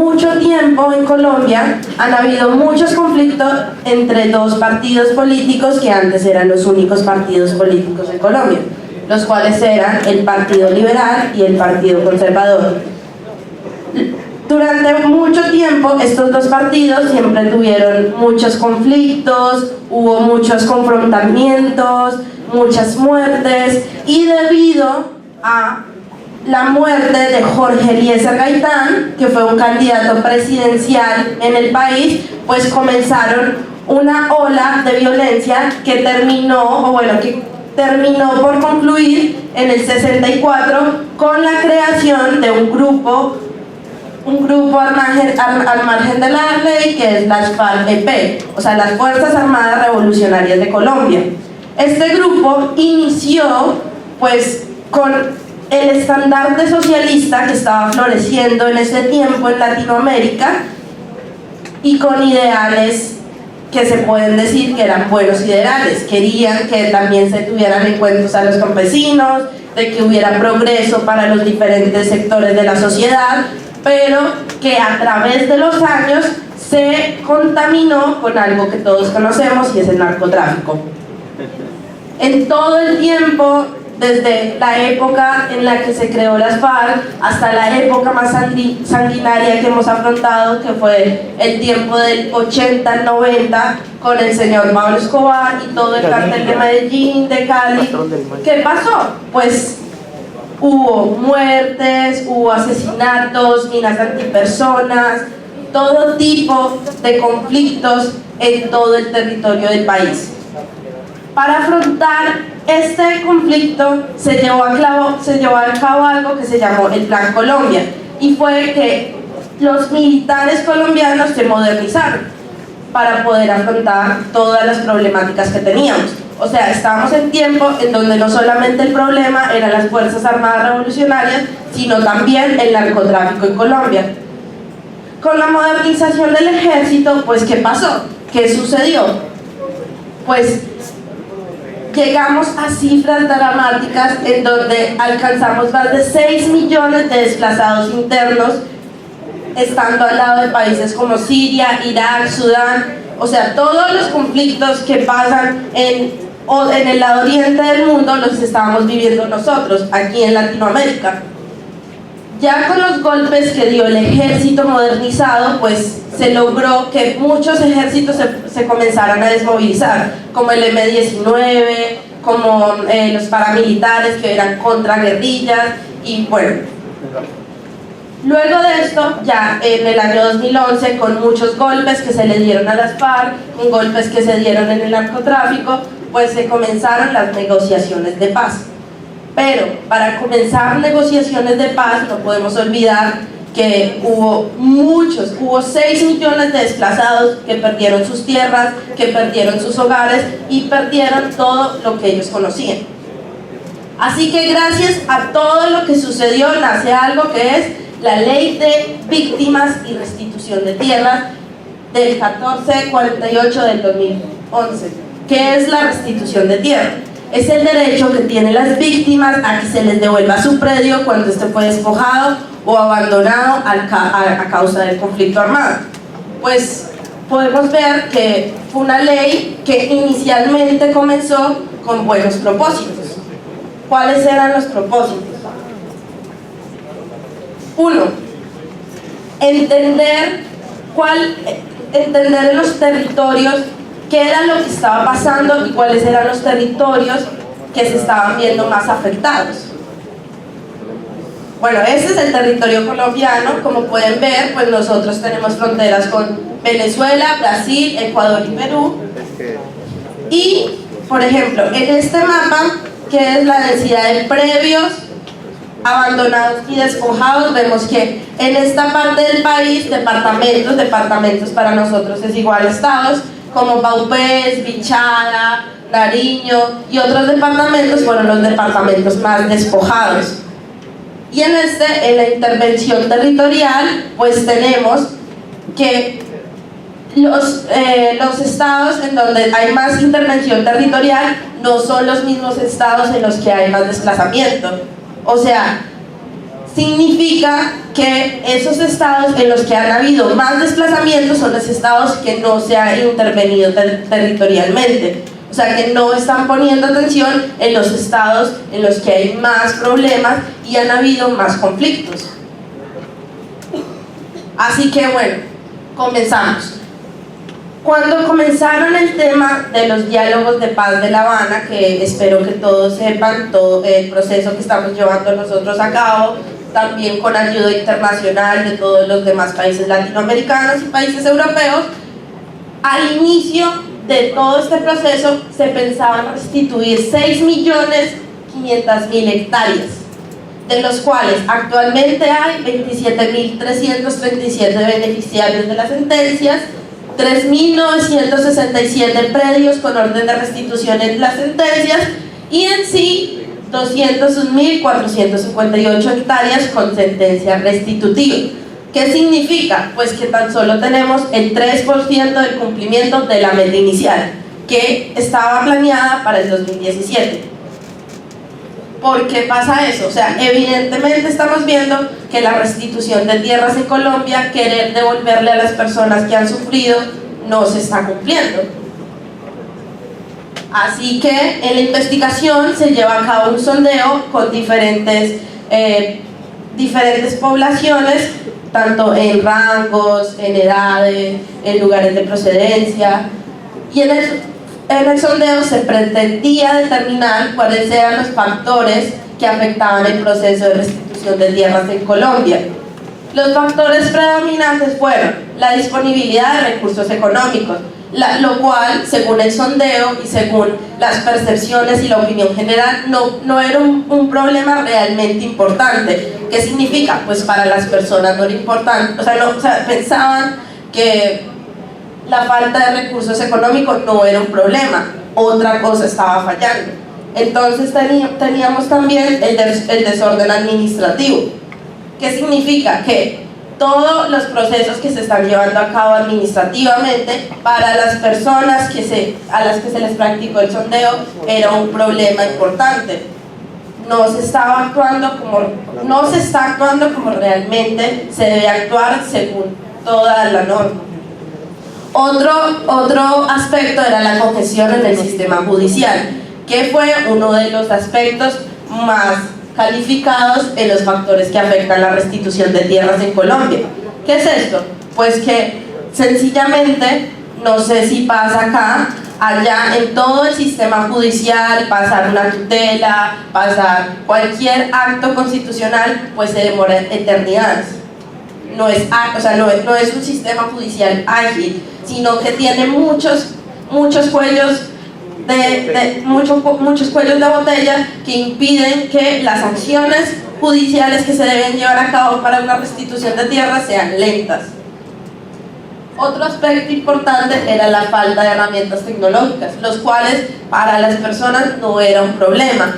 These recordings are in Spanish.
mucho tiempo en Colombia han habido muchos conflictos entre dos partidos políticos que antes eran los únicos partidos políticos en Colombia, los cuales eran el Partido Liberal y el Partido Conservador. Durante mucho tiempo estos dos partidos siempre tuvieron muchos conflictos, hubo muchos confrontamientos, muchas muertes, y debido a la muerte de Jorge Eliezer Gaitán, que fue un candidato presidencial en el país, pues comenzaron una ola de violencia que terminó por concluir en el 64 con la creación de un grupo al margen de la ley, que es las FARC-EP, o sea, las Fuerzas Armadas Revolucionarias de Colombia. Este grupo inició pues con el estandarte socialista que estaba floreciendo en ese tiempo en Latinoamérica, y con ideales que se pueden decir que eran buenos ideales. Querían que también se tuvieran en cuenta a los campesinos, de que hubiera progreso para los diferentes sectores de la sociedad, pero que a través de los años se contaminó con algo que todos conocemos, y es el narcotráfico. En todo el tiempo, desde la época en la que se creó las FARC hasta la época más sanguinaria que hemos afrontado, que fue el tiempo del 80 al 90 con el señor Pablo Escobar y todo el cartel de Medellín, de Cali, ¿qué pasó? Pues hubo muertes, hubo asesinatos, minas antipersonas, todo tipo de conflictos en todo el territorio del país. Para afrontar este conflicto se llevó a cabo algo que se llamó el Plan Colombia, y fue que los militares colombianos se modernizaron para poder afrontar todas las problemáticas que teníamos. O sea, estábamos en tiempo en donde no solamente el problema eran las Fuerzas Armadas Revolucionarias, sino también el narcotráfico en Colombia. Con la modernización del ejército, pues ¿qué pasó? ¿Qué sucedió? Pues llegamos a cifras dramáticas en donde alcanzamos más de 6 millones de desplazados internos, estando al lado de países como Siria, Irak, Sudán. O sea, todos los conflictos que pasan en el lado oriente del mundo los estábamos viviendo nosotros, aquí en Latinoamérica. Ya con los golpes que dio el ejército modernizado, pues se logró que muchos ejércitos se comenzaran a desmovilizar, como el M-19, como los paramilitares que eran contraguerrillas, y bueno. Luego de esto, ya en el año 2011, con muchos golpes que se le dieron a las FARC, con golpes que se dieron en el narcotráfico, pues se comenzaron las negociaciones de paz. Pero para comenzar negociaciones de paz no podemos olvidar que hubo 6 millones de desplazados que perdieron sus tierras, que perdieron sus hogares y perdieron todo lo que ellos conocían. Así que gracias a todo lo que sucedió nace algo que es la Ley de Víctimas y Restitución de Tierras del 1448 del 2011. ¿Qué es la restitución de tierra? Es el derecho que tienen las víctimas a que se les devuelva su predio cuando este fue despojado o abandonado a causa del conflicto armado. Pues podemos ver que fue una ley que inicialmente comenzó con buenos propósitos. ¿Cuáles eran los propósitos? 1. Entender en los territorios qué era lo que estaba pasando y cuáles eran los territorios que se estaban viendo más afectados. Bueno, ese es el territorio colombiano. Como pueden ver, pues nosotros tenemos fronteras con Venezuela, Brasil, Ecuador y Perú. Y, por ejemplo, en este mapa, que es la densidad de predios abandonados y despojados, vemos que en esta parte del país, departamentos para nosotros es igual a estados, como Vaupés, Bichada, Nariño y otros departamentos fueron los departamentos más despojados. Y en la intervención territorial, pues tenemos que los estados en donde hay más intervención territorial no son los mismos estados en los que hay más desplazamiento. O sea, significa que esos estados en los que han habido más desplazamientos son los estados que no se han intervenido territorialmente. O sea, que no están poniendo atención en los estados en los que hay más problemas y han habido más conflictos. Así que bueno, comenzamos. Cuando comenzaron el tema de los diálogos de paz de La Habana, que espero que todos sepan, todo el proceso que estamos llevando nosotros a cabo, también con ayuda internacional de todos los demás países latinoamericanos y países europeos, al inicio de todo este proceso se pensaba en restituir 6.500.000 hectáreas, de los cuales actualmente hay 27.337 beneficiarios de las sentencias, 3.967 predios con orden de restitución en las sentencias y en sí 201.458 hectáreas con sentencia restitutiva. ¿Qué significa? Pues que tan solo tenemos el 3% del cumplimiento de la meta inicial, que estaba planeada para el 2017. ¿Por qué pasa eso? O sea, evidentemente estamos viendo que la restitución de tierras en Colombia, querer devolverle a las personas que han sufrido, no se está cumpliendo. Así que en la investigación se lleva a cabo un sondeo con diferentes poblaciones, tanto en rangos, en edades, en lugares de procedencia, y en el sondeo se pretendía determinar cuáles eran los factores que afectaban el proceso de restitución de tierras en Colombia. Los factores predominantes fueron la disponibilidad de recursos económicos, lo cual, según el sondeo y según las percepciones y la opinión general, no era un problema realmente importante. ¿Qué significa? Pues para las personas no era importante, o sea, pensaban que la falta de recursos económicos no era un problema, otra cosa estaba fallando. Entonces teníamos también el desorden administrativo. ¿Qué significa? Que todos los procesos que se están llevando a cabo administrativamente para las personas a las que se les practicó el sondeo era un problema importante. No se está actuando como realmente se debe actuar según toda la norma. Otro aspecto era la congestión en el sistema judicial, que fue uno de los aspectos más calificados en los factores que afectan la restitución de tierras en Colombia. ¿Qué es esto? Pues que sencillamente, no sé si pasa acá, allá en todo el sistema judicial, pasar una tutela, pasar cualquier acto constitucional, pues se demora eternidades. No es un sistema judicial ágil, sino que tiene muchos cuellos muchos cuellos de botella que impiden que las acciones judiciales que se deben llevar a cabo para una restitución de tierras sean lentas. Otro aspecto importante era la falta de herramientas tecnológicas, los cuales para las personas no era un problema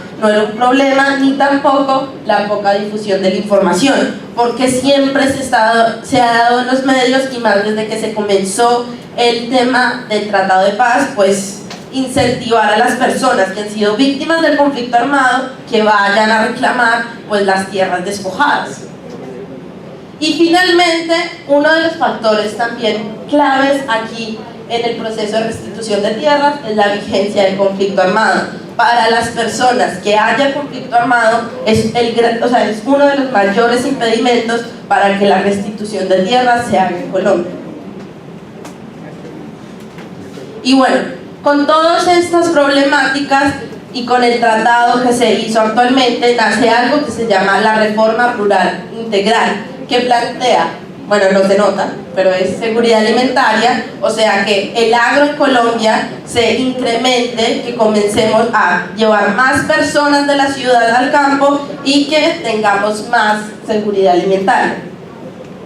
ni tampoco la poca difusión de la información, porque siempre se ha dado en los medios, y más desde que se comenzó el tema del Tratado de Paz, pues incentivar a las personas que han sido víctimas del conflicto armado que vayan a reclamar pues las tierras despojadas. Y finalmente, uno de los factores también claves aquí en el proceso de restitución de tierras es la vigencia del conflicto armado. Para las personas que haya conflicto armado es uno de los mayores impedimentos para que la restitución de tierras se haga en Colombia. Y bueno, con todas estas problemáticas y con el tratado que se hizo actualmente, nace algo que se llama la Reforma Rural Integral, que plantea, bueno, no se nota, pero es seguridad alimentaria, o sea que el agro en Colombia se incremente, que comencemos a llevar más personas de la ciudad al campo y que tengamos más seguridad alimentaria.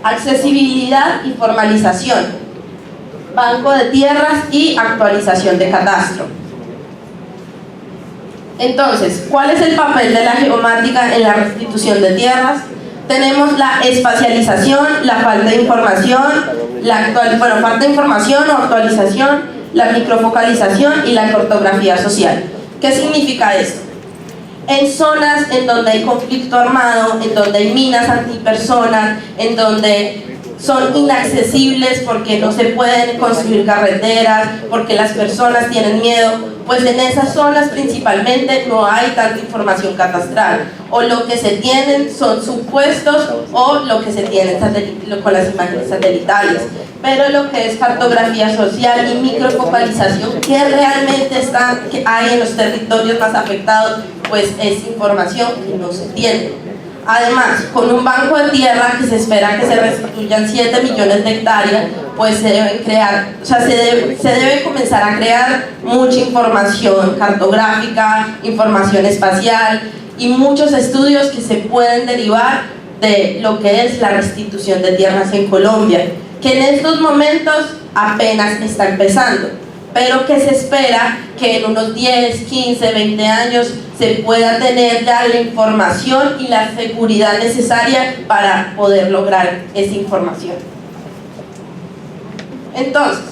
Accesibilidad y formalización, banco de tierras y actualización de catastro. Entonces, ¿cuál es el papel de la geomática en la restitución de tierras? Tenemos la espacialización, la falta de información, falta de información o actualización, la microfocalización y la cartografía social. ¿Qué significa esto? en zonas en donde hay conflicto armado, en donde hay minas antipersonas, en donde son inaccesibles porque no se pueden construir carreteras, porque las personas tienen miedo, pues en esas zonas principalmente no hay tanta información catastral, o lo que se tienen son supuestos, o lo que se tienen con las imágenes satelitales. Pero lo que es cartografía social y microfocalización, que realmente que hay en los territorios más afectados, pues es información que no se tiene. Además, con un banco de tierra que se espera que se restituyan 7 millones de hectáreas, pues se deben crear, o sea, se debe comenzar a crear mucha información cartográfica, información espacial y muchos estudios que se pueden derivar de lo que es la restitución de tierras en Colombia, que en estos momentos apenas está empezando, pero que se espera que en unos 10, 15, 20 años se pueda tener ya la información y la seguridad necesaria para poder lograr esa información. Entonces,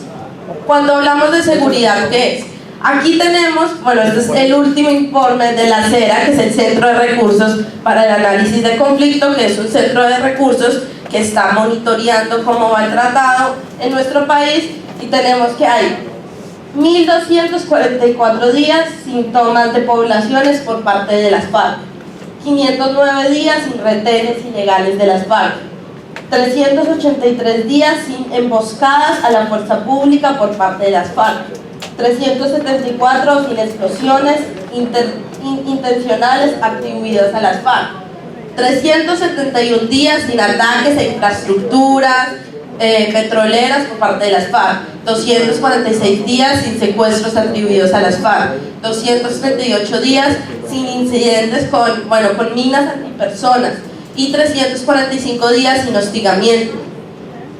cuando hablamos de seguridad, ¿qué es? Aquí tenemos, bueno, este es el último informe de la CERA, que es el Centro de Recursos para el Análisis de Conflicto, que es un centro de recursos que está monitoreando cómo va el tratado en nuestro país, y tenemos que hay 1.244 días sin tomas de poblaciones por parte de las FARC, 509 días sin retenes ilegales de las FARC, 383 días sin emboscadas a la fuerza pública por parte de las FARC, 374 sin explosiones intencionales atribuidas a las FARC, 371 días sin ataques a infraestructuras petroleras por parte de las FARC, 246 días sin secuestros atribuidos a las FARC, 238 días sin incidentes con minas antipersonas y 345 días sin hostigamiento.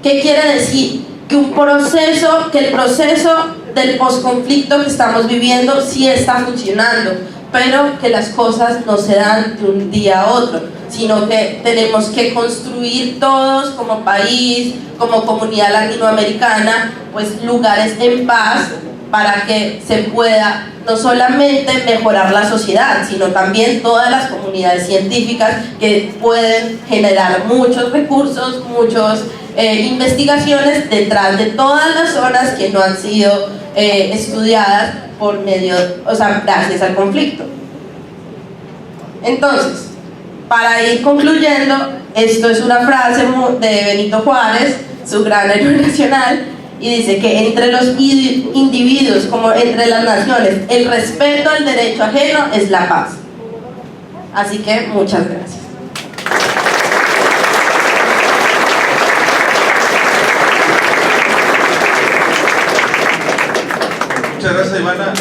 ¿Qué quiere decir? Que el proceso del posconflicto que estamos viviendo sí está funcionando, pero que las cosas no se dan de un día a otro, sino que tenemos que construir todos como país, como comunidad latinoamericana, pues lugares en paz para que se pueda no solamente mejorar la sociedad, sino también todas las comunidades científicas que pueden generar muchos recursos, muchas investigaciones detrás de todas las zonas que no han sido estudiadas gracias al conflicto. Entonces, para ir concluyendo, esto es una frase de Benito Juárez, su gran héroe nacional, y dice que entre los individuos como entre las naciones, el respeto al derecho ajeno es la paz. Así que muchas gracias. Muchas gracias, Ivana.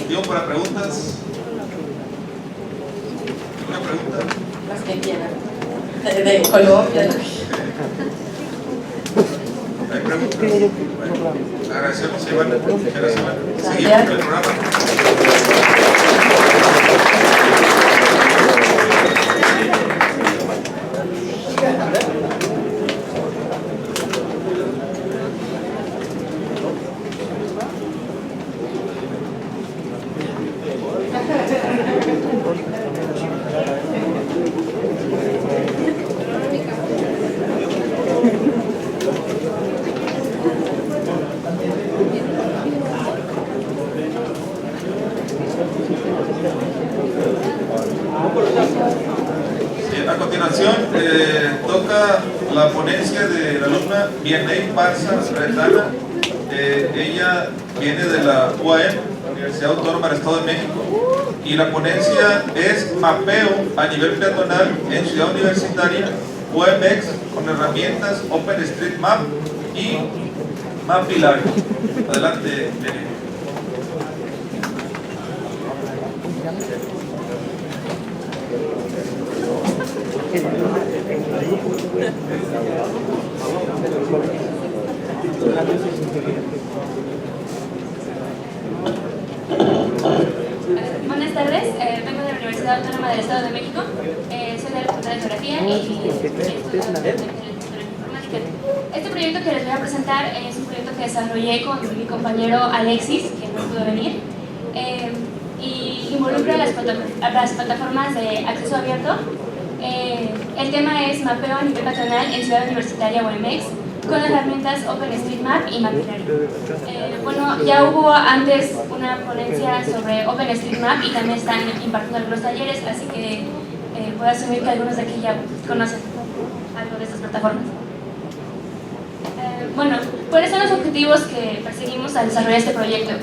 Tiempo para preguntas. ¿Alguna pregunta? Las que quieran. De Colombia. ¿Hay preguntas? Bueno, agradecemos, Ivana. Muchas gracias, Ivana. Seguimos con el programa. A continuación, toca la ponencia de la alumna Vianney Parza Retana. Ella viene de la UAM, la Universidad Autónoma del Estado de México, y la ponencia es mapeo a nivel peatonal en Ciudad Universitaria, UMX, con herramientas OpenStreetMap y Mapilar. Adelante, Vianney. Buenas tardes, vengo de la Universidad Autónoma del Estado de México, soy de la Facultad de Geografía y estudio informática. Este proyecto que les voy a presentar es un proyecto que desarrollé con mi compañero Alexis, que no pudo venir, y involucra a las plataformas de acceso abierto. El tema es mapeo a nivel nacional en Ciudad Universitaria UAMX con las herramientas OpenStreetMap y Mapillary. Bueno, ya hubo antes una ponencia sobre OpenStreetMap y también están impartiendo algunos talleres, así que puedo asumir que algunos de aquí ya conocen algo de estas plataformas. Bueno, ¿cuáles son los objetivos que perseguimos al desarrollar este proyecto?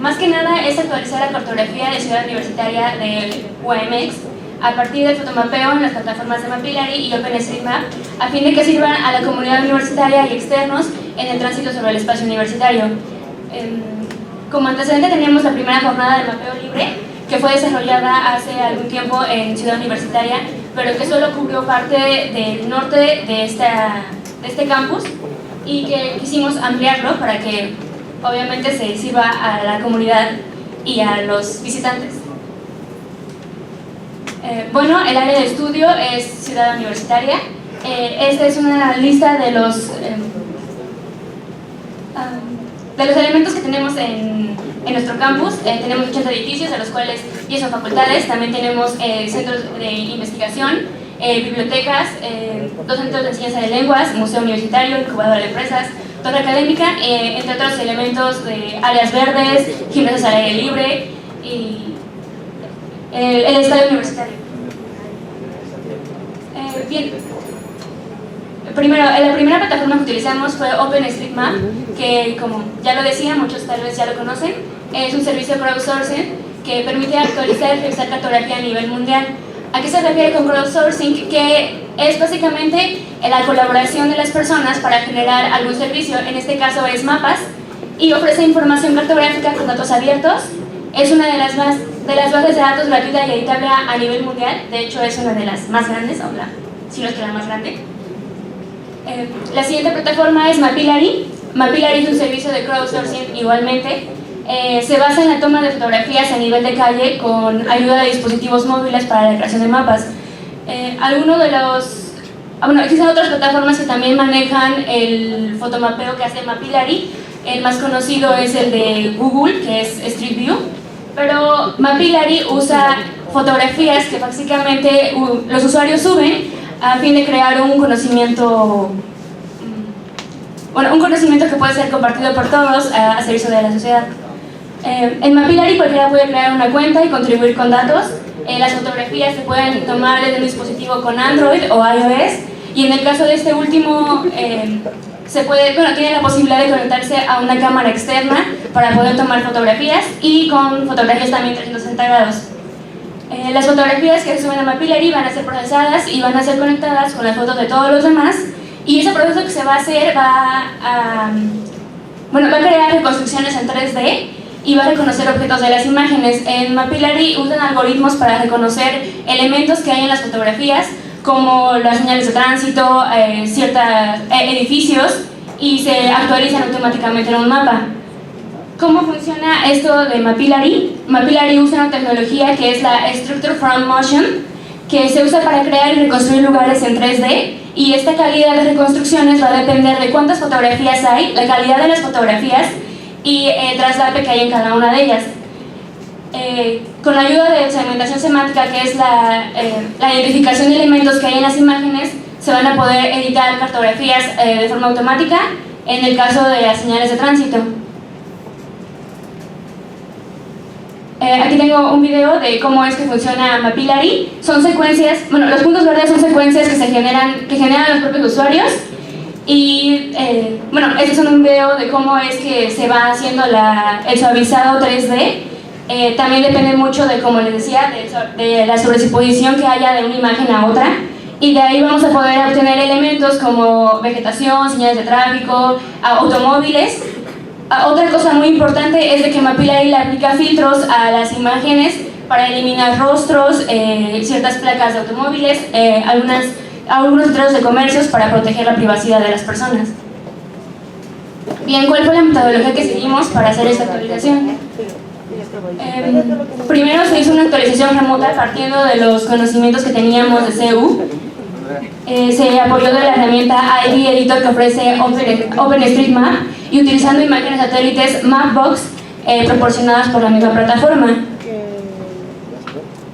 Más que nada es actualizar la cartografía de Ciudad Universitaria de UAMX a partir del fotomapeo en las plataformas de Mapillary y OpenStreetMap, a fin de que sirvan a la comunidad universitaria y externos en el tránsito sobre el espacio universitario. Como antecedente teníamos la primera jornada de mapeo libre, que fue desarrollada hace algún tiempo en Ciudad Universitaria, pero que solo cubrió parte del norte de este campus y que quisimos ampliarlo para que obviamente se sirva a la comunidad y a los visitantes. Bueno, el área de estudio es Ciudad Universitaria. Esta es una lista de los elementos que tenemos en nuestro campus. Tenemos 80 edificios, de los cuales 10 son facultades. También tenemos centros de investigación, bibliotecas, 2 centros de enseñanza de lenguas, museo universitario, incubadora de empresas, torre académica, entre otros elementos de áreas verdes, gimnasios al aire libre y el estadio universitario. Bien. Primero, la primera plataforma que utilizamos fue OpenStreetMap, que como ya lo decía, muchos tal vez ya lo conocen, es un servicio crowdsourcing que permite actualizar y revisar cartografía a nivel mundial. ¿A qué se refiere con crowdsourcing? Que es básicamente la colaboración de las personas para generar algún servicio, en este caso es mapas, y ofrece información cartográfica con datos abiertos. Es una de las bases de datos gratuita y editable a nivel mundial. De hecho, es una de las más grandes, si no es que la más grande. La siguiente plataforma es Mapillary. Mapillary es un servicio de crowdsourcing igualmente. Se basa en la toma de fotografías a nivel de calle con ayuda de dispositivos móviles para la creación de mapas. Existen otras plataformas que también manejan el fotomapeo que hace Mapillary. El más conocido es el de Google, que es Street View. Pero Mapillary usa fotografías que básicamente los usuarios suben a fin de crear un conocimiento que puede ser compartido por todos a servicio de la sociedad. En Mapillary cualquiera puede crear una cuenta y contribuir con datos. Las fotografías se pueden tomar desde un dispositivo con Android o iOS, y en el caso de este último tiene la posibilidad de conectarse a una cámara externa para poder tomar fotografías, y con fotografías también 360 grados. Las fotografías que se suben a Mapillary van a ser procesadas y van a ser conectadas con las fotos de todos los demás, y ese proceso que se va a hacer va a crear reconstrucciones en 3D y va a reconocer objetos de las imágenes. En Mapillary usan algoritmos para reconocer elementos que hay en las fotografías, como las señales de tránsito, ciertos edificios, y se actualizan automáticamente en un mapa. ¿Cómo funciona esto de Mapillary? Mapillary usa una tecnología que es la Structure from Motion, que se usa para crear y reconstruir lugares en 3D, y esta calidad de reconstrucciones va a depender de cuántas fotografías hay, la calidad de las fotografías y el traslape que hay en cada una de ellas. Con la ayuda de segmentación semántica, que es la identificación de elementos que hay en las imágenes, se van a poder editar cartografías de forma automática en el caso de las señales de tránsito. Aquí tengo un video de cómo es que funciona Mapillary. Son secuencias, los puntos verdes son secuencias que generan los propios usuarios. Y este es un video de cómo es que se va haciendo el suavizado 3D. También depende mucho de, como les decía, de la sobreexposición que haya de una imagen a otra. Y de ahí vamos a poder obtener elementos como vegetación, señales de tráfico, automóviles. Otra cosa muy importante es de que Mapillary le aplica filtros a las imágenes para eliminar rostros, ciertas placas de automóviles, algunos letreros de comercios, para proteger la privacidad de las personas. Bien, ¿cuál fue la metodología que seguimos para hacer esta actualización? Primero se hizo una actualización remota partiendo de los conocimientos que teníamos de CU. Se apoyó de la herramienta ID Editor que ofrece OpenStreetMap, y utilizando imágenes satélites Mapbox proporcionadas por la misma plataforma.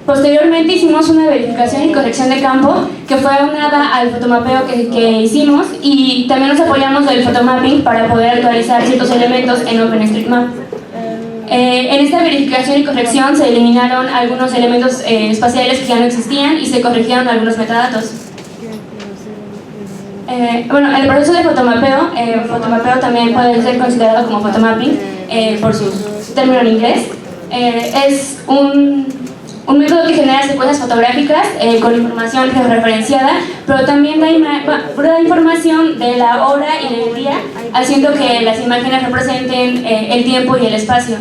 Posteriormente hicimos una verificación y corrección de campo que fue aunada al fotomapeo que hicimos, y también nos apoyamos del photomapping para poder actualizar ciertos elementos en OpenStreetMap. En esta verificación y corrección se eliminaron algunos elementos espaciales que ya no existían y se corrigieron algunos metadatos. Bueno, el proceso de fotomapeo también puede ser considerado como photomapping por su término en inglés. Es un método que genera secuencias fotográficas con información georreferenciada, pero también da información de la hora y del día, haciendo que las imágenes representen el tiempo y el espacio.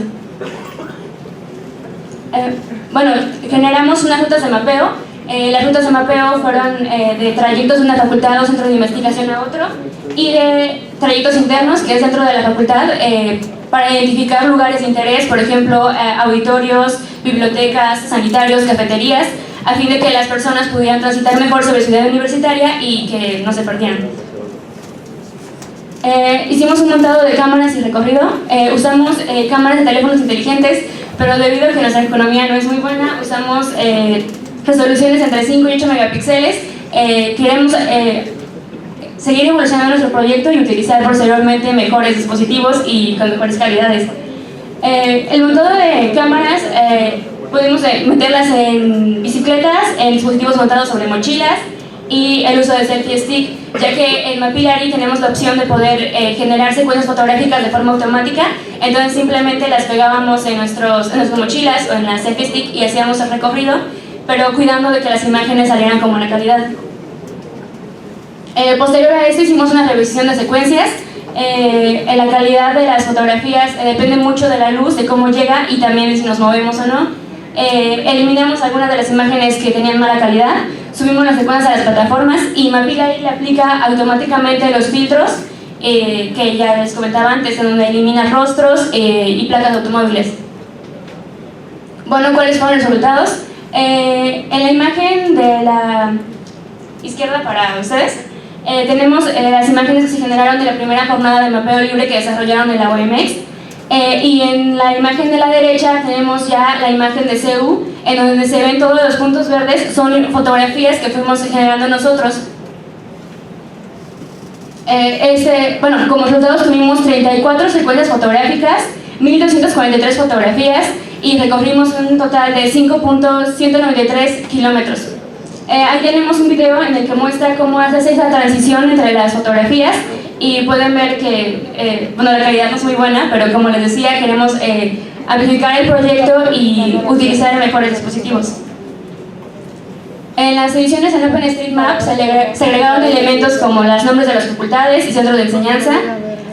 Bueno, generamos unas rutas de mapeo. Las rutas de mapeo fueron de trayectos de una facultad o centro de investigación a otro, y de trayectos internos, que es dentro de la facultad, para identificar lugares de interés, por ejemplo, auditorios, bibliotecas, sanitarios, cafeterías, a fin de que las personas pudieran transitar mejor sobre Ciudad Universitaria y que no se perdieran. Hicimos un montado de cámaras y recorrido. Usamos cámaras de teléfonos inteligentes, pero debido a que nuestra economía no es muy buena, usamos resoluciones entre 5 y 8 megapíxeles. Queremos seguir evolucionando nuestro proyecto y utilizar posteriormente mejores dispositivos y con mejores calidades. El montado de cámaras podemos meterlas en bicicletas, en dispositivos montados sobre mochilas, y el uso de selfie stick, ya que en Mapillary tenemos la opción de poder generar secuencias fotográficas de forma automática. Entonces simplemente las pegábamos en nuestras mochilas o en la selfie stick y hacíamos el recorrido, pero cuidando de que las imágenes salieran con buena calidad. Posterior a esto hicimos una revisión de secuencias. En la calidad de las fotografías depende mucho de la luz, de cómo llega y también de si nos movemos o no. Eliminamos algunas de las imágenes que tenían mala calidad, subimos las secuencias a las plataformas, y Mapillary le aplica automáticamente los filtros que ya les comentaba antes, en donde elimina rostros y placas de automóviles. Bueno, ¿cuáles fueron los resultados? En la imagen de la izquierda para ustedes tenemos las imágenes que se generaron de la primera jornada de mapeo libre que desarrollaron en la UMX, y en la imagen de la derecha tenemos ya la imagen de CU, en donde se ven todos los puntos verdes, son fotografías que fuimos generando nosotros. Bueno, como resultados tuvimos 34 secuencias fotográficas, 1243 fotografías, y recorrimos un total de 5.193 kilómetros. Ahí tenemos un video en el que muestra cómo hace esa transición entre las fotografías, y pueden ver que bueno, la calidad no es muy buena, pero como les decía, queremos amplificar el proyecto y utilizar mejores dispositivos. En las ediciones en OpenStreetMap se agregaron elementos como los nombres de las facultades y centros de enseñanza,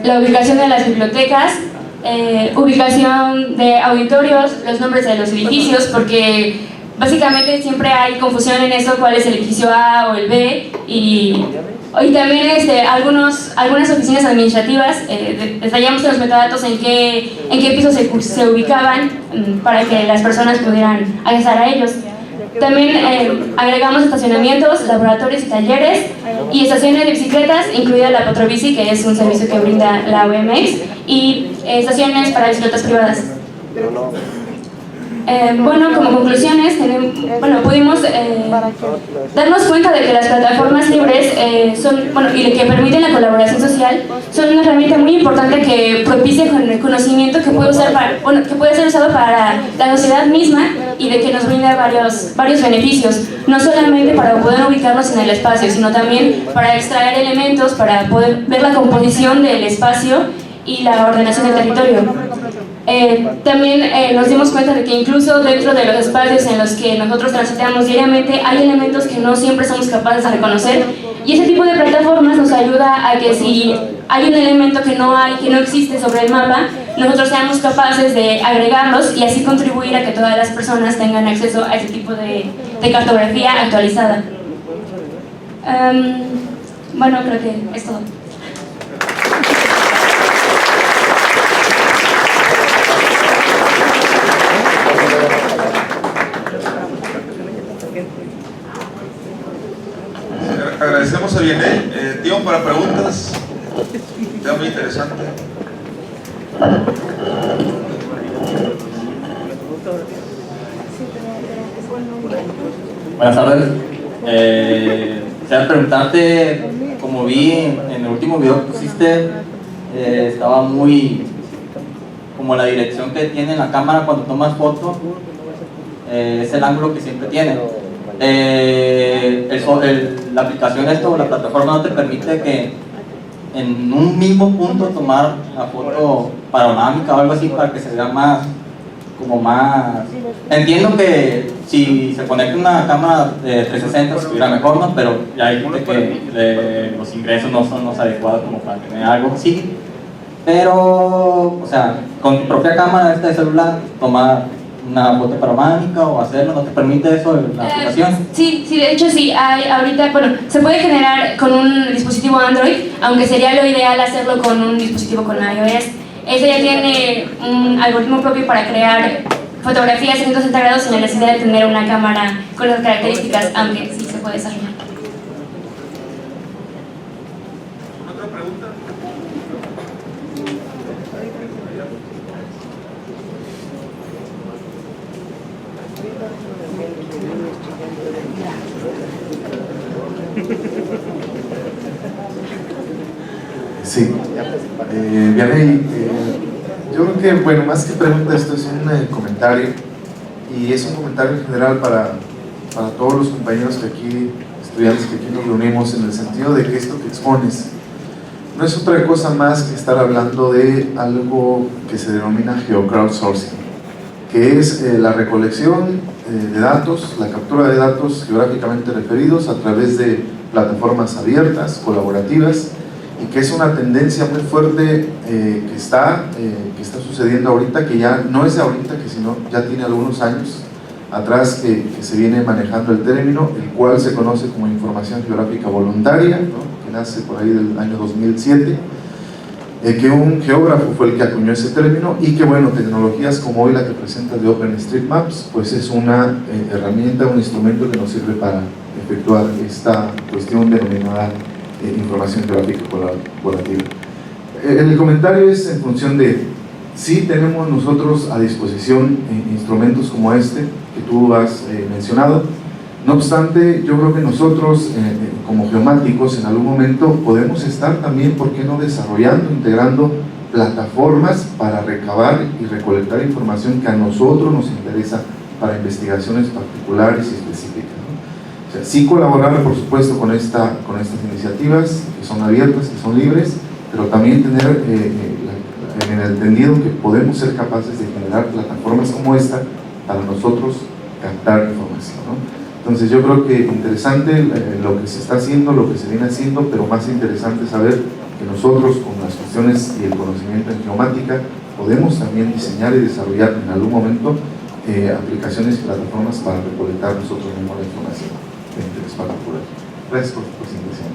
la ubicación de las bibliotecas, ubicación de auditorios, los nombres de los edificios, porque básicamente siempre hay confusión en eso, cuál es el edificio A o el B, y también algunas oficinas administrativas. Detallamos los metadatos en qué pisos se ubicaban para que las personas pudieran acceder a ellos. También agregamos estacionamientos, laboratorios y talleres, y estaciones de bicicletas, incluida la Potrobici, que es un servicio que brinda la UMX, y estaciones para bicicletas privadas. Bueno, como conclusiones, pudimos darnos cuenta de que las plataformas libres y que permiten la colaboración social son una herramienta muy importante que propicia el conocimiento que puede ser usado para la sociedad misma, y de que nos brinda varios beneficios, no solamente para poder ubicarnos en el espacio, sino también para extraer elementos, para poder ver la composición del espacio y la ordenación del territorio. También nos dimos cuenta de que incluso dentro de los espacios en los que nosotros transitamos diariamente hay elementos que no siempre somos capaces de reconocer, y ese tipo de plataformas nos ayuda a que si hay un elemento que no existe sobre el mapa, nosotros seamos capaces de agregarlos y así contribuir a que todas las personas tengan acceso a ese tipo de cartografía actualizada. Bueno, creo que es todo. Agradecemos a Vianey. Tiempo para preguntas. Está muy interesante. Buenas tardes. Quisiera preguntarte, como vi en el último video que pusiste, estaba muy como la dirección que tiene la cámara cuando tomas foto, es el ángulo que siempre tiene. La aplicación la plataforma no te permite que en un mismo punto tomar la foto panorámica o algo así para que se vea más, como más... Entiendo que si se conecta una cámara de 360 estuviera mejor, ¿no? Pero ya hay gente que los ingresos no son los adecuados como para tener algo así. Pero, o sea, con tu propia cámara esta de celular, tomar una foto panorámica o hacerlo, ¿no te permite eso la aplicación? Sí, de hecho sí, hay ahorita, bueno, se puede generar con un dispositivo Android, aunque sería lo ideal hacerlo con un dispositivo con iOS. Ese ya tiene un algoritmo propio para crear fotografías en 160 grados sin la necesidad de tener una cámara con esas características, aunque sí se puede desarrollar. ¿Otra pregunta? Sí, Vianey, yo creo que, bueno, más que pregunta, esto es un comentario, y es un comentario en general para todos los compañeros que aquí, estudiantes que aquí nos reunimos, en el sentido de que esto que expones no es otra cosa más que estar hablando de algo que se denomina geocrowdsourcing, que es la recolección de datos, la captura de datos geográficamente referidos a través de plataformas abiertas, colaborativas, y que es una tendencia muy fuerte que está sucediendo ahorita, que ya no es de ahorita, que sino ya tiene algunos años atrás que se viene manejando el término, el cual se conoce como información geográfica voluntaria, ¿no? Que nace por ahí del año 2007, que un geógrafo fue el que acuñó ese término, y que, bueno, tecnologías como hoy la que presenta de OpenStreetMaps, pues es una herramienta, un instrumento que nos sirve para efectuar esta cuestión denominada información geográfica colaborativa. El comentario es en función de, sí tenemos nosotros a disposición instrumentos como este que tú has mencionado. No obstante, yo creo que nosotros como geomáticos en algún momento podemos estar también, ¿por qué no?, desarrollando, integrando plataformas para recabar y recolectar información que a nosotros nos interesa para investigaciones particulares y específicas, ¿no? O sea, sí colaborar, por supuesto, con estas iniciativas que son abiertas, que son libres, pero también tener en el entendido que podemos ser capaces de generar plataformas como esta para nosotros captar información, ¿no? Entonces yo creo que interesante lo que se está haciendo, lo que se viene haciendo, pero más interesante saber que nosotros con las cuestiones y el conocimiento en geomática podemos también diseñar y desarrollar en algún momento aplicaciones y plataformas para recolectar nosotros mismos la información de interés particular. Gracias por su presentación.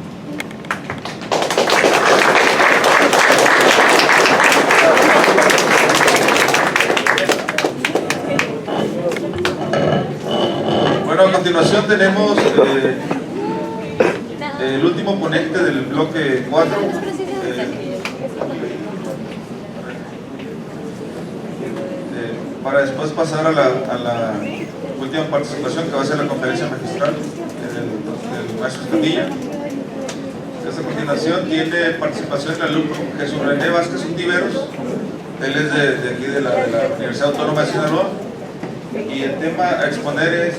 Bueno, a continuación tenemos el último ponente del bloque 4. Para después pasar a la última participación, que va a ser la conferencia magistral del maestro Escamilla. Esta continuación tiene participación del alumno Jesús René Vázquez Untiveros. Él es de aquí de la Universidad Autónoma de Sinaloa, y el tema a exponer es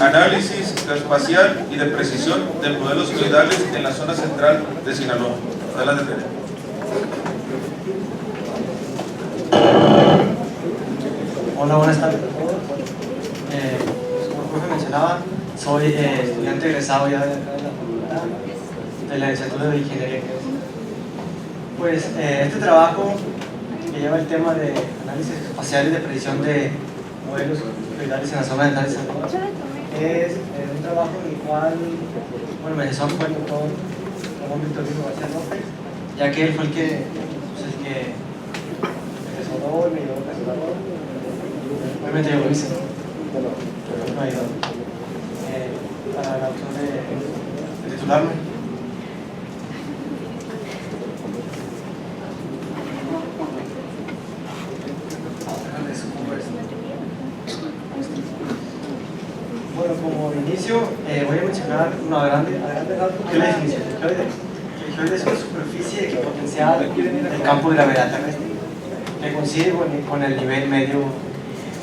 análisis espacial y de precisión de modelos fluidales en la zona central de Sinaloa. Adelante, René. Hola, buenas tardes a todos. Como el profe mencionaba, soy estudiante egresado ya de la facultad de la licenciatura de Ingeniería. Pues este trabajo que lleva el tema de análisis espacial y de predicción de modelos fluidales en la zona central de Sinaloa es un trabajo en el cual, bueno, me deseo fue el doctor Ramón Victorino García López, ya que él fue el que asesoró y me llevó a asesorador. Obviamente yo lo hice, me ayudó para la opción de titularme. como inicio, voy a mencionar a grande rasgos qué es la definición del geoide. El geoide es una superficie equipotencial del campo de gravedad terrestre que coincide con el nivel medio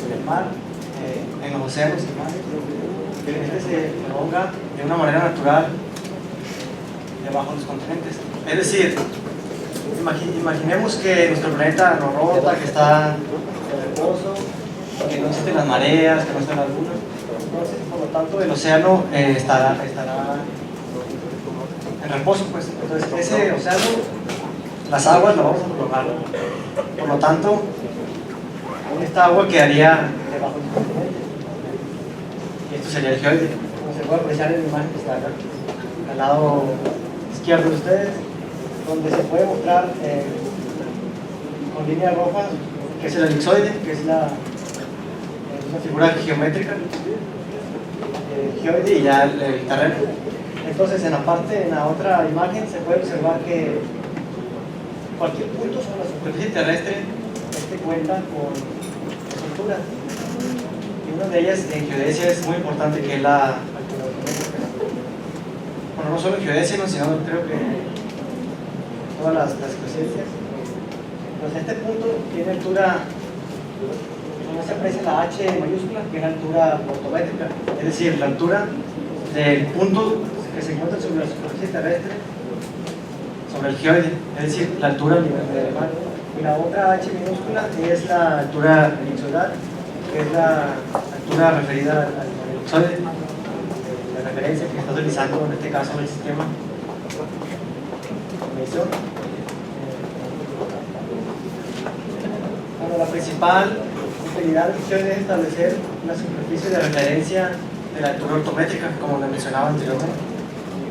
del mar, en los océanos y mares. Este se prolonga de una manera natural debajo de los continentes. Es decir, imaginemos que nuestro planeta no rota, que está en reposo, que no existen las mareas, que no está la luna. Entonces, por lo tanto, el océano estará en reposo, pues. Entonces, ese océano, las aguas las vamos a prolongar. Por lo tanto, esta agua quedaría debajo del continente. Y esto sería el geoide. Como se puede apreciar en la imagen que está acá, al lado izquierdo de ustedes, donde se puede mostrar con líneas rojas que es el elipsoide, que es una figura geométrica, el geoide y ya el terreno. Entonces, en la otra imagen se puede observar que cualquier punto sobre la superficie terrestre cuenta con su altura. Y una de ellas en geodesia es muy importante, que es la altura geométrica. Bueno, no solo en geodesia, sino creo que todas las geociencias. Pues este punto tiene altura, donde se aprecia la H mayúscula, que es la altura ortométrica, es decir, la altura del punto que se encuentra sobre la superficie terrestre, sobre el geoide, es decir, la altura al nivel del mar. Y la otra H minúscula es la altura elipsoidal, que es la altura referida al elipsoide, la referencia que está utilizando en este caso el sistema de medición. Bueno, la principal utilidad del geoide es establecer una superficie de referencia de la altura ortométrica, como lo mencionaba anteriormente,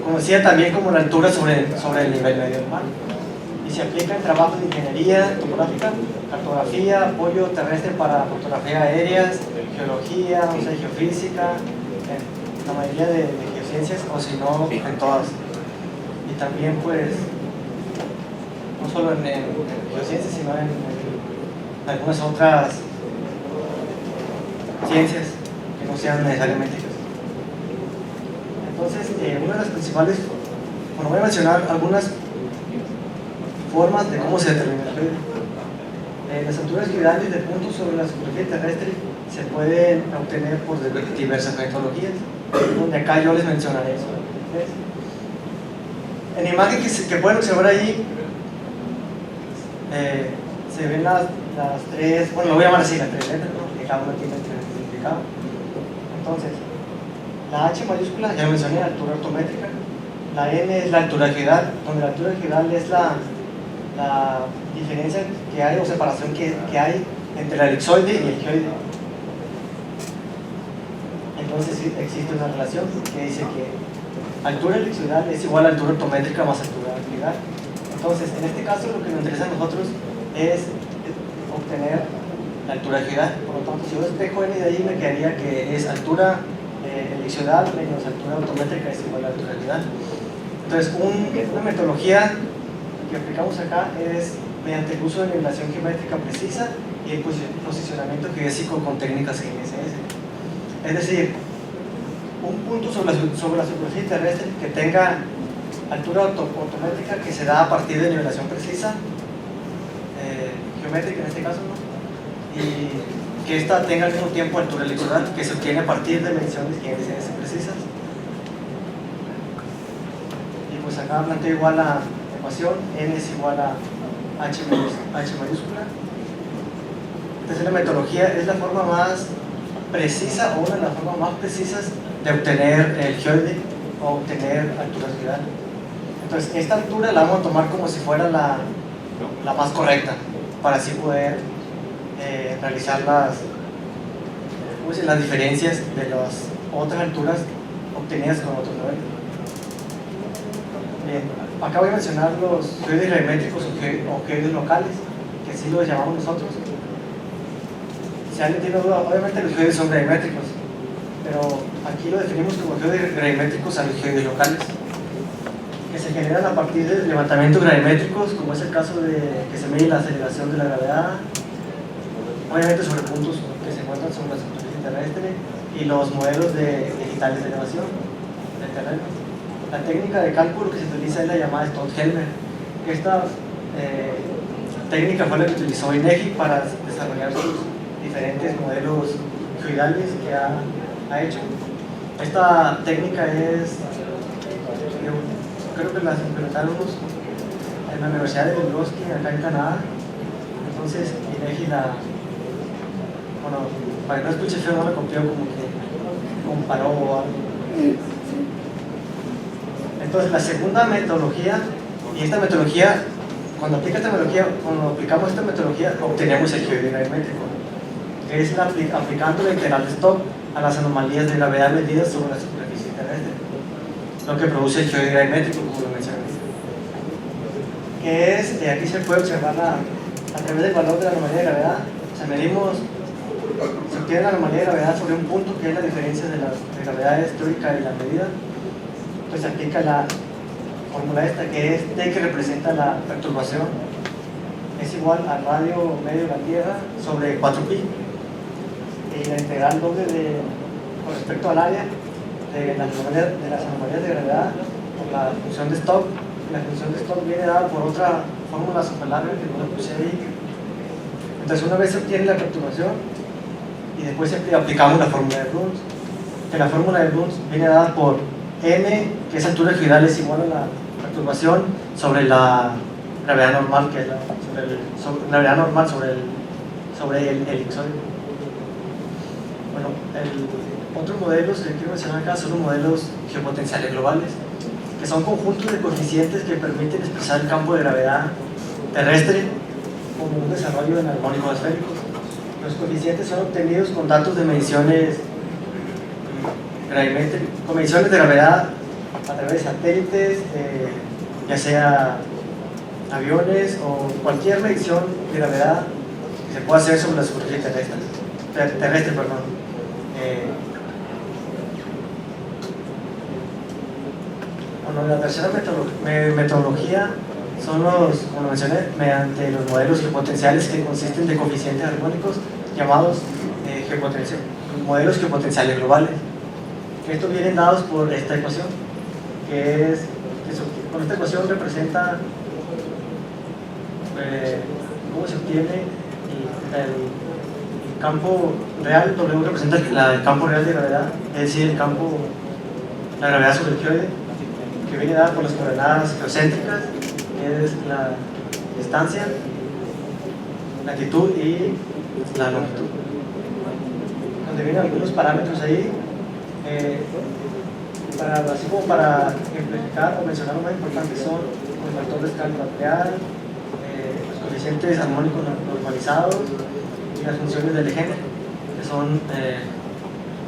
conocida también como la altura sobre el nivel medio del mar, y se aplica en trabajos de ingeniería topográfica, cartografía, apoyo terrestre para fotografía aéreas, geología, o sea, geofísica, en la mayoría de geociencias, o si no, en todas. Y también, pues, no solo en geociencias, sino en algunas otras ciencias que no sean necesariamente geociencias. Entonces, una de las principales, bueno, voy a mencionar algunas formas de cómo se determina el geoide. Las alturas geoidales de puntos sobre la superficie terrestre se pueden obtener por diversas metodologías, donde acá yo les mencionaré eso. En la imagen que pueden observar ahí, se ven las tres, bueno, lo voy a llamar así, las tres letras, ¿no? Que cada una tiene diferente significado. Entonces, la H mayúscula, ya lo mencioné, la altura ortométrica. La N es la altura geoidal, donde la altura geoidal es la diferencia que hay o separación que hay entre el elipsoide y el geoide. Entonces existe una relación que dice que altura elipsoidal es igual a altura ortométrica más altura geoidal. Entonces, en este caso, lo que nos interesa a nosotros es obtener la altura geoidal. Por lo tanto, si yo despejo N de ahí, me quedaría que es altura elipsoidal menos altura ortométrica es igual a altura geoidal. Entonces, una metodología que aplicamos acá es mediante el uso de nivelación geométrica precisa y el posicionamiento geodésico con técnicas GNSS. Es decir, un punto sobre la superficie terrestre que tenga altura ortométrica que se da a partir de nivelación precisa, geométrica en este caso, ¿no? Y que ésta tenga al mismo tiempo altura elipsoidal, que se obtiene a partir de mediciones GNSS precisas. Y pues acá planteo igual la ecuación, n es igual a h mayúscula. Entonces la metodología es la forma más precisa, o una de las formas más precisas de obtener el geoide o obtener altura geoidal. Entonces esta altura la vamos a tomar como si fuera la más correcta, para así poder realizar las diferencias de las otras alturas obtenidas con otros niveles. Bien, acá voy a mencionar los geoides gravimétricos o geoides locales, que así los llamamos nosotros. Si alguien tiene duda, obviamente los geoides son gravimétricos, pero aquí lo definimos como geoides gravimétricos a los geoides locales, que se generan a partir de levantamientos gravimétricos, como es el caso de que se mide la aceleración de la gravedad, obviamente sobre puntos que se encuentran sobre la superficie terrestre, y los modelos digitales de elevación del terreno. La técnica de cálculo que se utiliza es la llamada Stolt-Helmer. Esta técnica fue la que utilizó INEGI para desarrollar sus diferentes modelos geoidales que ha hecho. Esta técnica es, creo que la implementaron en la Universidad de Rimouski, acá en Canadá. Entonces INEGI bueno, para que no escuche feo, no la copió, como que comparó o algo. Entonces la segunda metodología, y esta metodología, cuando aplicamos esta metodología, obtenemos el geoide gravimétrico, que es aplicando la integral de Stokes a las anomalías de gravedad medidas sobre la superficie terrestre, lo que produce el geoide gravimétrico, como lo mencioné. Que es, aquí se puede observar a través del valor de la anomalía de gravedad, se obtiene la anomalía de gravedad sobre un punto que es la diferencia de la gravedad teórica y la medida. Pues se aplica la fórmula esta, que es T, que representa la perturbación, es igual al radio medio de la Tierra sobre 4pi, y la integral doble con respecto al área de las anomalías de gravedad por la función de Stokes. La función de Stokes viene dada por otra fórmula super larga que no la puse ahí. Entonces una vez se obtiene la perturbación y después aplicamos la fórmula de Bruns, que la fórmula de Bruns viene dada por m, que es altura geoidal, es igual a la perturbación sobre la gravedad normal, que es la gravedad normal sobre el elipsoide. Bueno, otros modelos que quiero mencionar acá son los modelos geopotenciales globales, que son conjuntos de coeficientes que permiten expresar el campo de gravedad terrestre como un desarrollo en armónicos esféricos. Los coeficientes son obtenidos con datos de mediciones con mediciones de gravedad a través de satélites, ya sea aviones o cualquier medición de gravedad que se pueda hacer sobre la superficie terrestre. Bueno, la tercera metodología son como mencioné, mediante los modelos geopotenciales, que consisten de coeficientes armónicos llamados modelos geopotenciales globales. Estos vienen dados por esta ecuación, con esta ecuación representa cómo se obtiene el campo real. W representa el campo real de gravedad, es decir, la gravedad sobre el geoide, que viene dada por las coordenadas geocéntricas, que es la distancia, latitud y la longitud, donde vienen algunos parámetros ahí. Así como para ejemplificar o mencionar lo más importante son el factor de escala real, los coeficientes armónicos normalizados y las funciones de Legendre, que son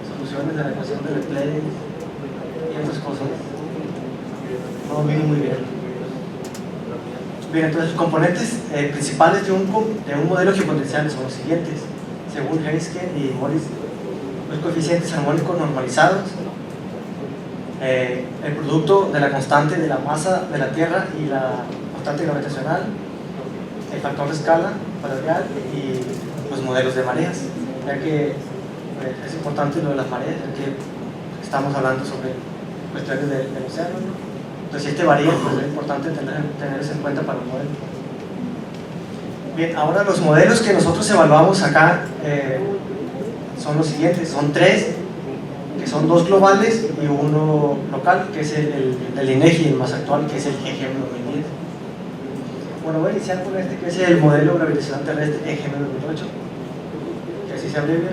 soluciones de la ecuación de Laplace y otras cosas. No viene muy bien. Bien, entonces los componentes principales de un modelo geopotencial son los siguientes, según Heiske y Morris: los coeficientes armónicos normalizados, el producto de la constante de la masa de la Tierra y la constante gravitacional, el factor de escala valorial y los modelos de mareas, ya que es importante lo de las mareas, ya que estamos hablando sobre cuestiones del océano, ¿no? Entonces, si este varía, pues es importante tener eso en cuenta para el modelo. Bien, ahora los modelos que nosotros evaluamos acá son los siguientes, son 3, que son 2 globales y 1 local, que es el INEGI, el más actual, que es el EGM 2010. Bueno, voy a iniciar con este, que es el modelo gravitacional terrestre EGM 2008, que así se abrevia,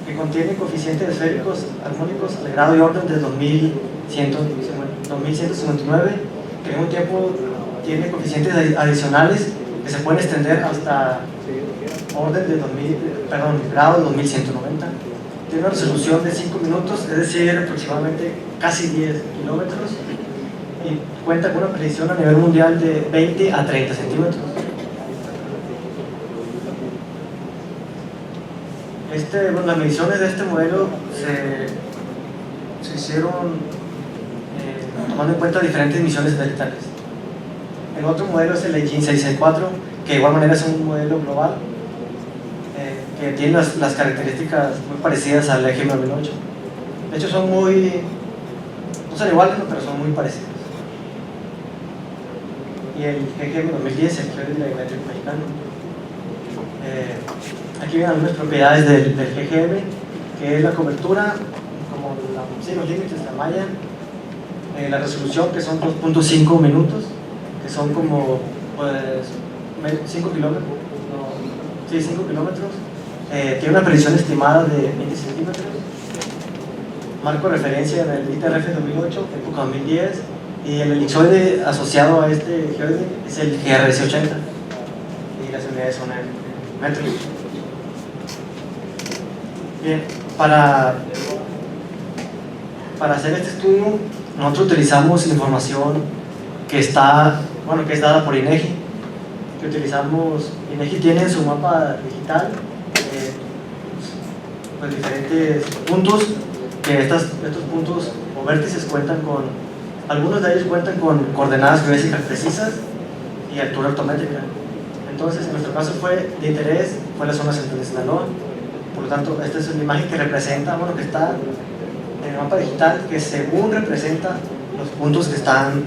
que contiene coeficientes esféricos armónicos al grado y orden de 2159, que al mismo tiempo tiene coeficientes adicionales que se pueden extender hasta orden de grado de 2190. Tiene una resolución de 5 minutos, es decir, aproximadamente casi 10 kilómetros, y cuenta con una precisión a nivel mundial de 20 a 30 centímetros. Las mediciones de este modelo se hicieron tomando en cuenta diferentes misiones satelitales. El otro modelo es el Engine 664, que de igual manera es un modelo global, que que tiene las características muy parecidas al EGM 2008. De hecho son muy, no son iguales, pero son muy parecidos. Y el GGM 2010, el Geodésico Gravimétrico Mexicano. Aquí vienen algunas propiedades del GGM, que es la cobertura, como los límites de la malla, la resolución, que son 2.5 minutos, que son como 5 kilómetros. No, sí, 5 kilómetros. Tiene una precisión estimada de 20 centímetros. Marco de referencia del ITRF 2008, época 2010. Y el elipsoide asociado a este geodésico es el GRS80. Y las unidades son en metros. Bien, para hacer este estudio, nosotros utilizamos información que está, que es dada por INEGI. INEGI tiene en su mapa digital pues diferentes puntos, que estos puntos o vértices cuentan con, algunos de ellos cuentan con coordenadas geodésicas precisas y altura ortométrica. Entonces, en nuestro caso de interés fue la zona central de Sinaloa. Por lo tanto, esta es una imagen que representa, que está en el mapa digital, que según representa los puntos que están,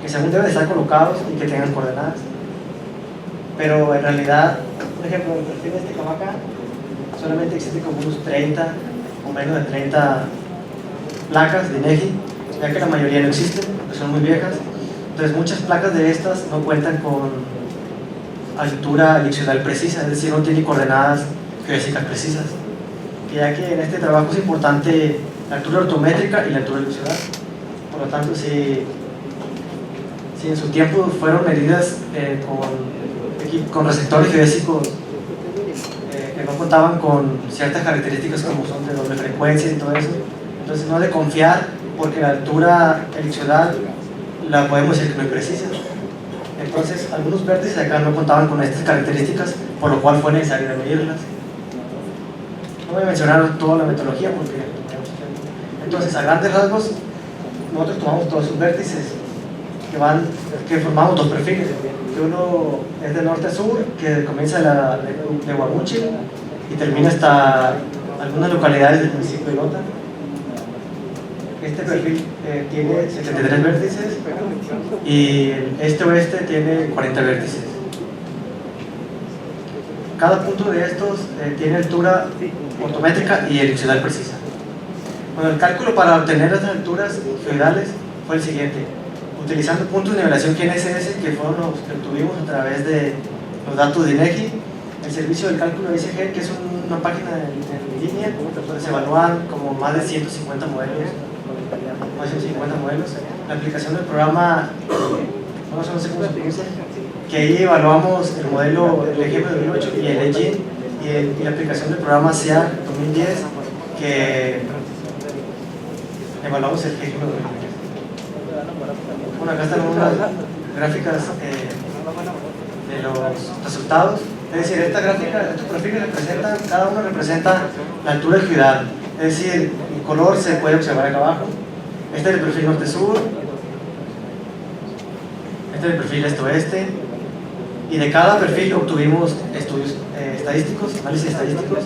que según deben estar colocados y que tengan coordenadas. Pero en realidad, por ejemplo, el perfil de este camaca solamente existe como unos 30 o menos de 30 placas de INEGI, ya que la mayoría no existen, porque son muy viejas. Entonces muchas placas de estas no cuentan con altura elipsoidal precisa, es decir, no tienen coordenadas geodésicas precisas. Y ya que en este trabajo es importante la altura ortométrica y la altura elipsoidal. Por lo tanto, si en su tiempo fueron medidas con receptores geodésicos que no contaban con ciertas características como son de doble frecuencia y todo eso, entonces no de confiar, porque la altura elipsoidal la podemos decir que no es precisa. Entonces algunos vértices acá no contaban con estas características, por lo cual fue necesario medirlas. No voy a mencionar toda la metodología porque entonces, a grandes rasgos, nosotros tomamos todos esos vértices que formamos dos perfiles, que uno es de norte a sur, que comienza de Guamuchi y termina hasta algunas localidades del municipio de Lota. Este perfil tiene 73 vértices y el este-oeste tiene 40 vértices. Cada punto de estos tiene altura ortométrica y elipsoidal precisa. Bueno, el cálculo para obtener las alturas geoidales fue el siguiente. Utilizando puntos de nivelación GNSS, que fueron los que obtuvimos a través de los datos de INEGI, el servicio del cálculo de ICG, que es una página en línea donde se evalúan como más de 150 modelos, la aplicación del programa, no sé cómo se pronuncia, que ahí evaluamos el modelo del EGM 2008 y el EGIN, y la aplicación del programa SEA 2010, que evaluamos el EGM 2010. Bueno, acá están unas gráficas de los resultados. Es decir, estos perfiles representan, cada uno representa la altura geoidal. Es decir, el color se puede observar acá abajo. Este es el perfil norte-sur, este es el perfil este-oeste, y de cada perfil obtuvimos estudios estadísticos, análisis estadísticos,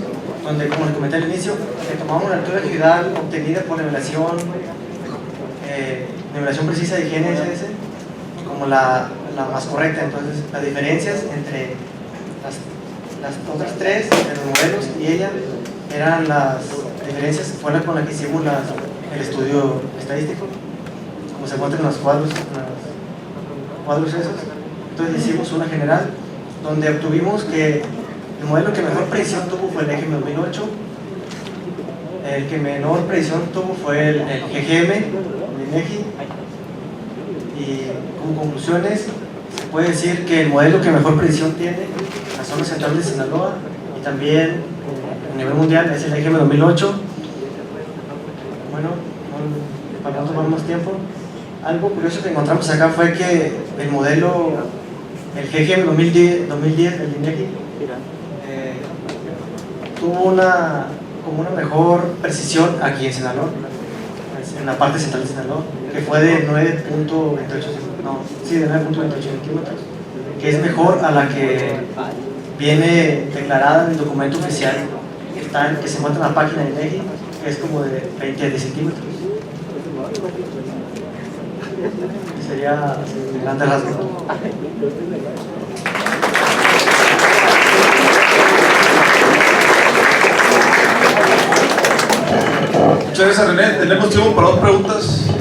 donde, como les comenté al inicio, tomamos la altura geoidal obtenida por nivelación precisa de GNSS como la más correcta. Entonces, las diferencias entre las otras tres de los modelos y ella eran las diferencias con las que hicimos el estudio estadístico, como se muestran en los cuadros esos. Entonces hicimos una general donde obtuvimos que el modelo que mejor predicción tuvo fue el EGM 2008, el que menor predicción tuvo fue el GGM de INEGI, y como conclusiones se puede decir que el modelo que mejor predicción tiene en la zona central de Sinaloa y también a nivel mundial es el EGM 2008. Bueno, para no tomar más tiempo, algo curioso que encontramos acá fue que el modelo, el GGM 2010 del INEGI, tuvo una mejor precisión aquí en Sinaloa, en la parte central de Sinaloa, que fue de 9.28 centímetros, que es mejor a la que viene declarada en el documento oficial que se encuentra en la página de INEGI, que es como de 20 centímetros. Y sería así, en grandes rasgos. Muchas gracias, René. Tenemos tiempo para dos preguntas.